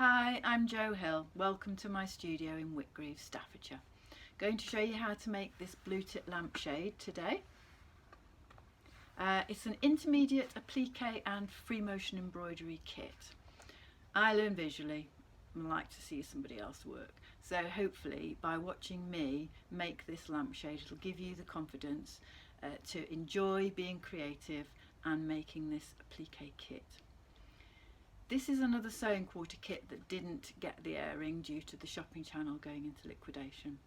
Hi, I'm Jo Hill. Welcome to my studio in Whitgrave, Staffordshire. Going to show you how to make this blue tip lampshade today. It's an intermediate applique and free motion embroidery kit. I learn visually and like to see somebody else work. So hopefully by watching me make this lampshade, it'll give you the confidence to enjoy being creative and making this applique kit. This is another sewing quarter kit that didn't get the airing due to the shopping channel going into liquidation.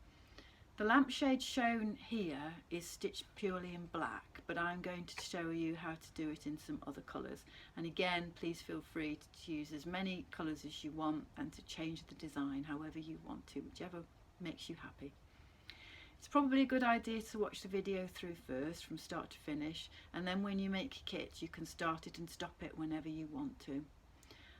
The lampshade shown here is stitched purely in black, but I'm going to show you how to do it in some other colours. And again, please feel free to use as many colours as you want and to change the design however you want to, whichever makes you happy. It's probably a good idea to watch the video through first from start to finish, and then when you make your kit you can start it and stop it whenever you want to.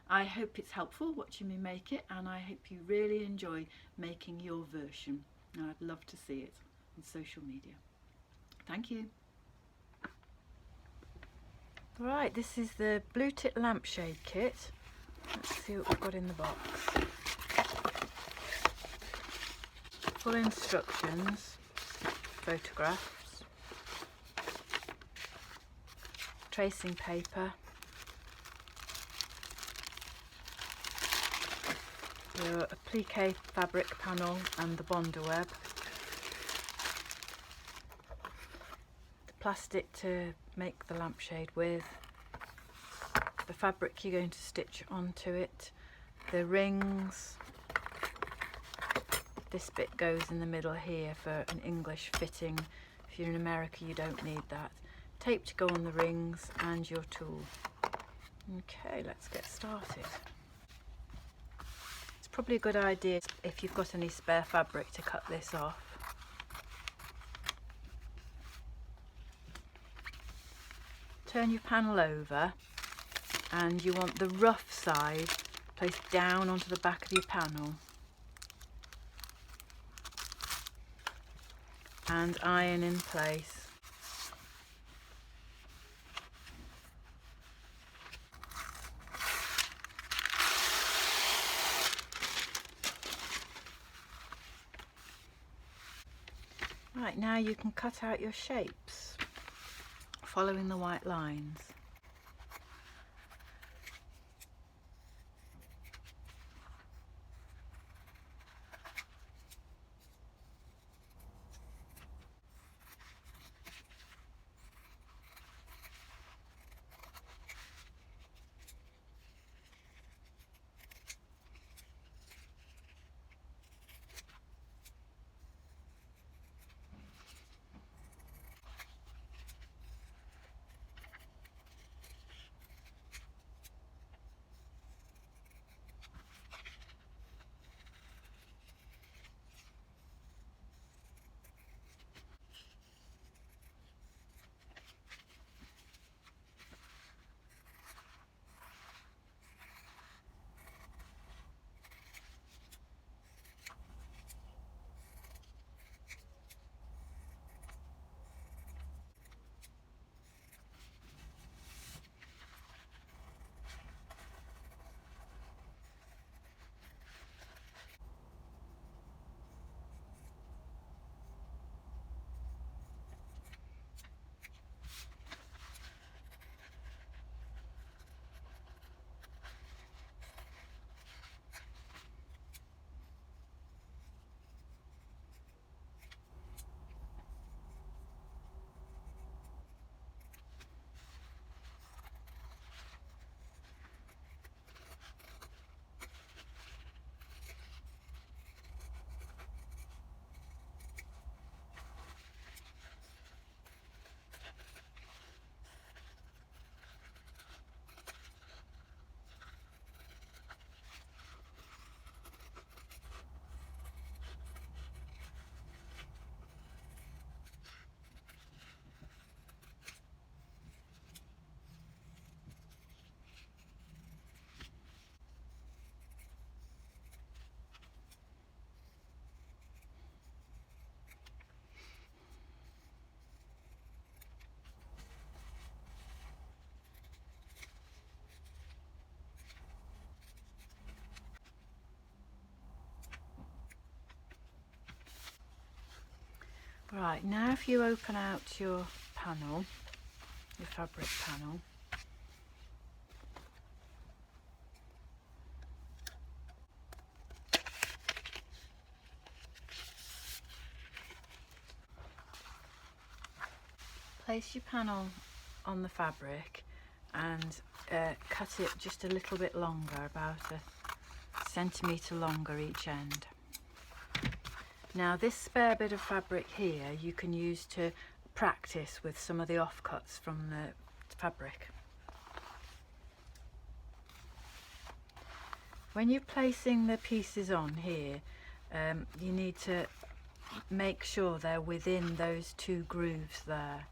I hope it's helpful watching me make it, and I hope you really enjoy making your version. I'd love to see it on social media. Thank you. Right, this is the blue tip lampshade kit. Let's see what we've got in the box. Full instructions, photographs, tracing paper, your applique fabric panel and the bonder web, the plastic to make the lampshade with, the fabric you're going to stitch onto it, the rings. This bit goes in the middle here for an English fitting. If you're in America you don't need that. Tape to go on the rings and your tool. Okay, let's get started. Probably a good idea if you've got any spare fabric to cut this off. Turn your panel over and you want the rough side placed down onto the back of your panel and iron in place. Right, now you can cut out your shapes following the white lines. Right, now if you open out your panel, your fabric panel, place your panel on the fabric and cut it just a little bit longer, about a centimetre longer each end. Now this spare bit of fabric here you can use to practice with some of the offcuts from the fabric. When you're placing the pieces on here, you need to make sure they're within those two grooves there.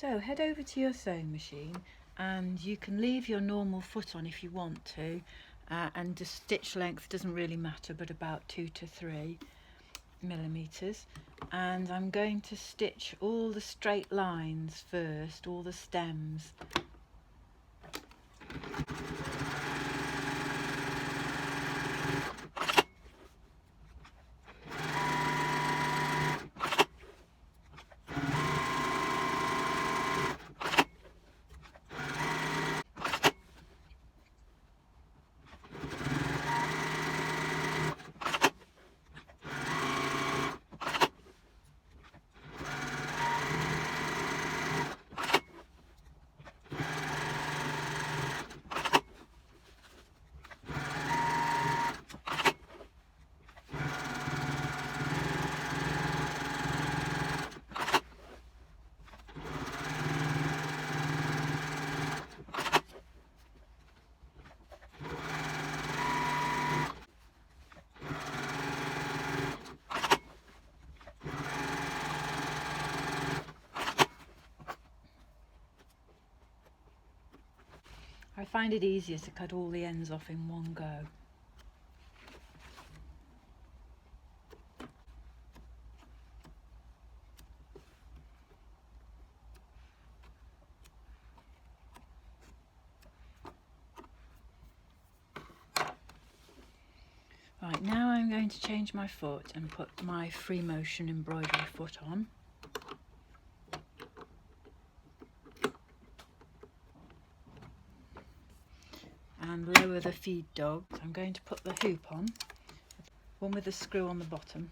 So head over to your sewing machine and you can leave your normal foot on if you want to, and the stitch length doesn't really matter, but about 2 to 3 millimeters. And I'm going to stitch all the straight lines first, all the stems. I find it easier to cut all the ends off in one go. Right, now I'm going to change my foot and put my free motion embroidery foot on. And lower the feed dog. I'm going to put the hoop on, one with a screw on the bottom.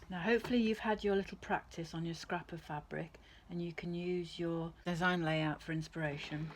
Now hopefully you've had your little practice on your scrap of fabric and you can use your design layout for inspiration.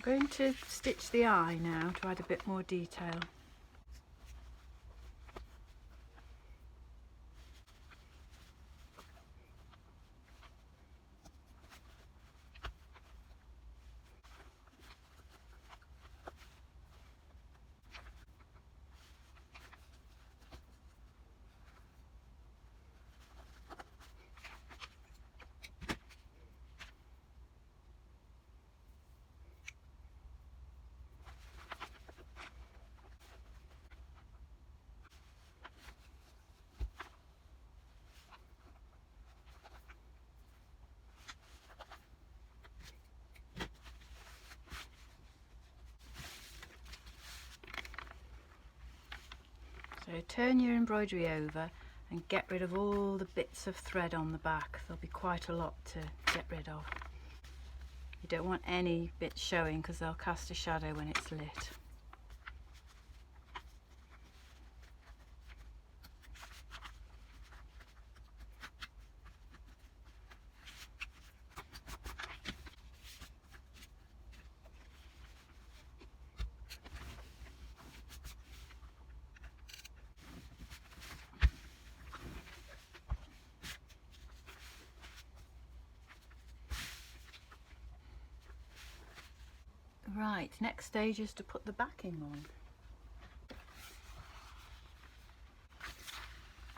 Going to stitch the eye now to add a bit more detail. So turn your embroidery over and get rid of all the bits of thread on the back. There'll be quite a lot to get rid of. You don't want any bits showing because they'll cast a shadow when it's lit. Right, next stage is to put the backing on.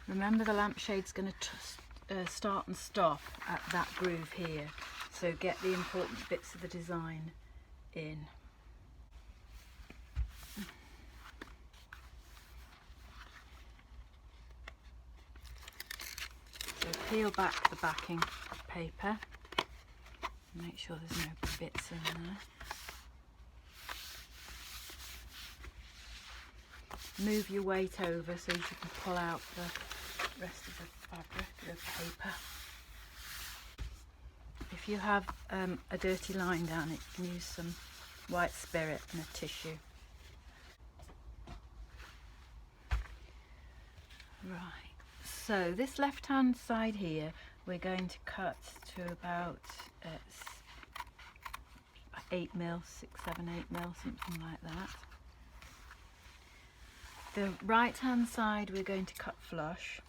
Remember, the lampshade's going to start and stop at that groove here, so get the important bits of the design in. So peel back the backing paper, make sure there's no bits in there. Move your weight over so you can pull out the rest of the fabric, the paper. If you have a dirty line down it, you can use some white spirit and a tissue. Right, so this left hand side here we're going to cut to about 8 mil, 6, 7, 8 mil, something like that. The right hand side we're going to cut flush.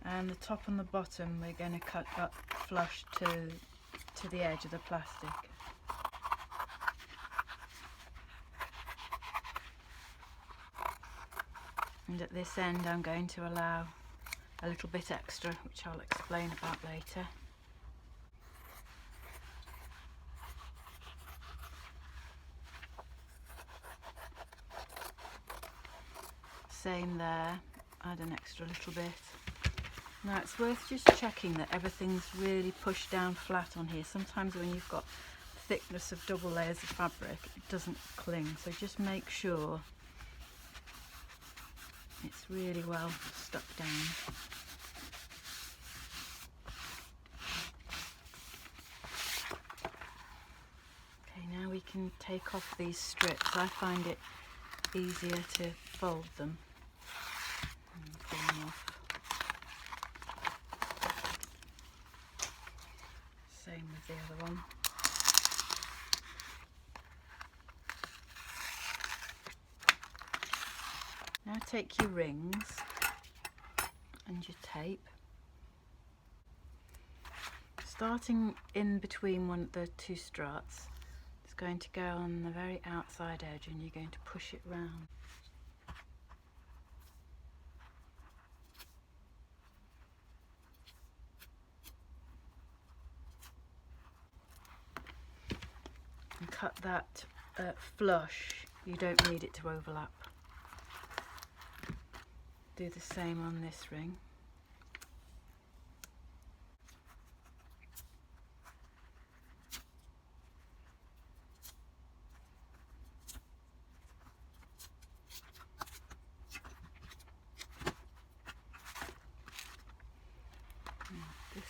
And the top and the bottom we're going to cut up flush to the edge of the plastic. And at this end I'm going to allow a little bit extra, which I'll explain about later. Same there, add an extra little bit. Now it's worth just checking that everything's really pushed down flat on here. Sometimes when you've got thickness of double layers of fabric it doesn't cling, so just make sure it's really well stuck down. Okay, now we can take off these strips. I find it easier to fold them. Pull them off. Same with the other one. Now take your rings and your tape, starting in between the two struts. It's going to go on the very outside edge and you're going to push it round. And cut that flush, you don't need it to overlap. Do the same on this ring. This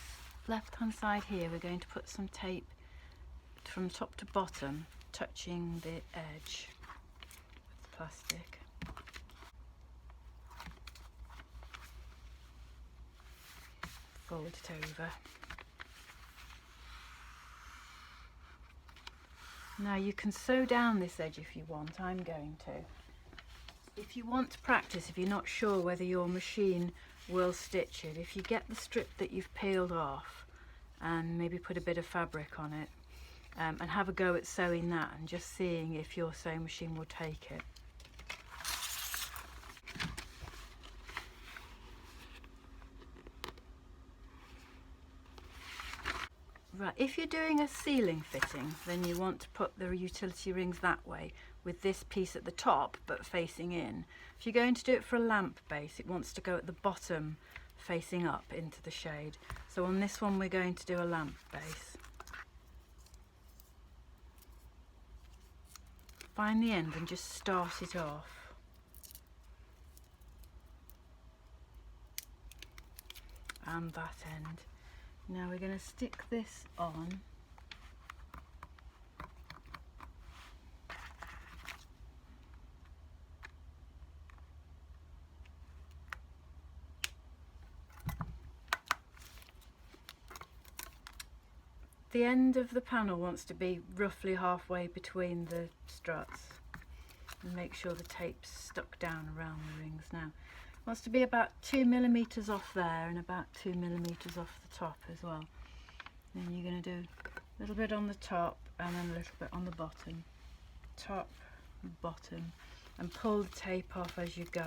left hand side here we're going to put some tape from top to bottom, touching the edge with the plastic. fold it over. Now you can sew down this edge if you want. I'm going to. If you want to practice, if you're not sure whether your machine will stitch it, if you get the strip that you've peeled off and maybe put a bit of fabric on it, and have a go at sewing that and just seeing if your sewing machine will take it. Right, if you're doing a ceiling fitting, then you want to put the utility rings that way with this piece at the top but facing in. If you're going to do it for a lamp base, it wants to go at the bottom facing up into the shade. So on this one we're going to do a lamp base. Find the end and just start it off. And that end. Now we're going to stick this on. The end of the panel wants to be roughly halfway between the struts, and make sure the tape's stuck down around the rings. Now it wants to be about 2mm off there and about 2mm off the top as well. Then you're going to do a little bit on the top and then a little bit on the bottom, top, bottom, and pull the tape off as you go.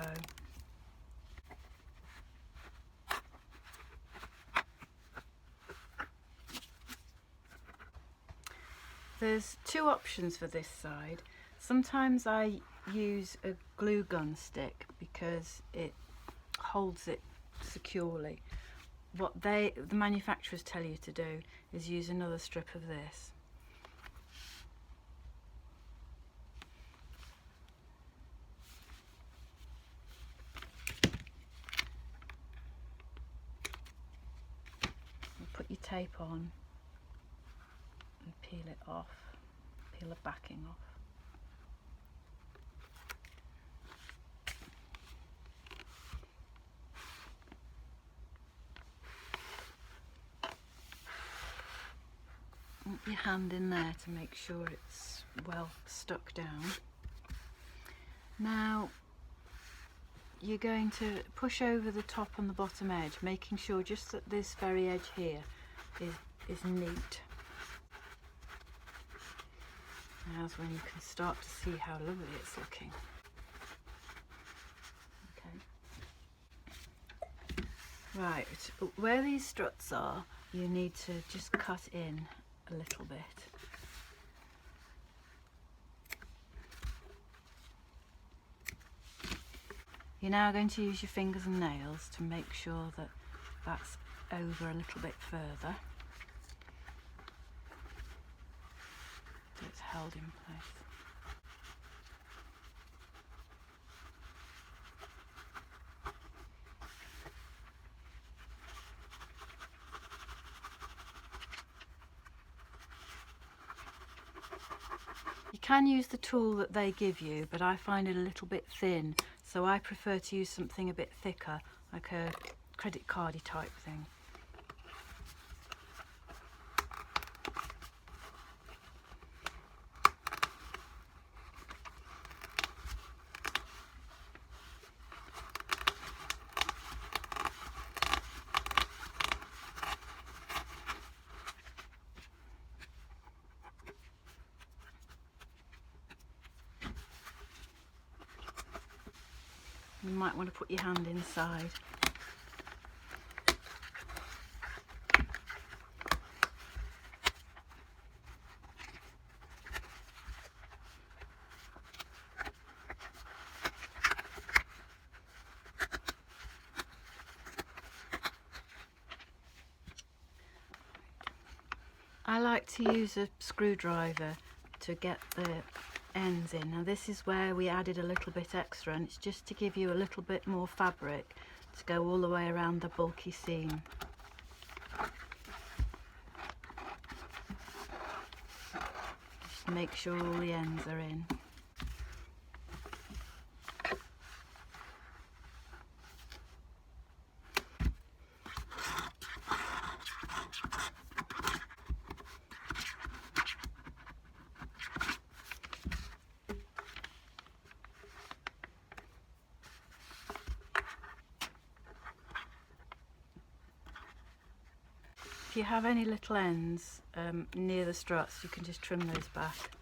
There's two options for this side. Sometimes I use a glue gun stick because it holds it securely. What the manufacturers tell you to do is use another strip of this. You put your tape on and peel it off, peel the backing off. Put your hand in there to make sure it's well stuck down. Now you're going to push over the top and the bottom edge, making sure just that this very edge here is neat. Now's when you can start to see how lovely it's looking. Okay. Right, where these struts are, you need to just cut in a little bit. You're now going to use your fingers and nails to make sure that that's over a little bit further, so it's held in place. You can use the tool that they give you, but I find it a little bit thin, so I prefer to use something a bit thicker, like a credit cardy type thing. You might want to put your hand inside. I like to use a screwdriver to get the ends in. Now this is where we added a little bit extra, and it's just to give you a little bit more fabric to go all the way around the bulky seam. Just make sure all the ends are in. If you have any little ends near the struts, you can just trim those back.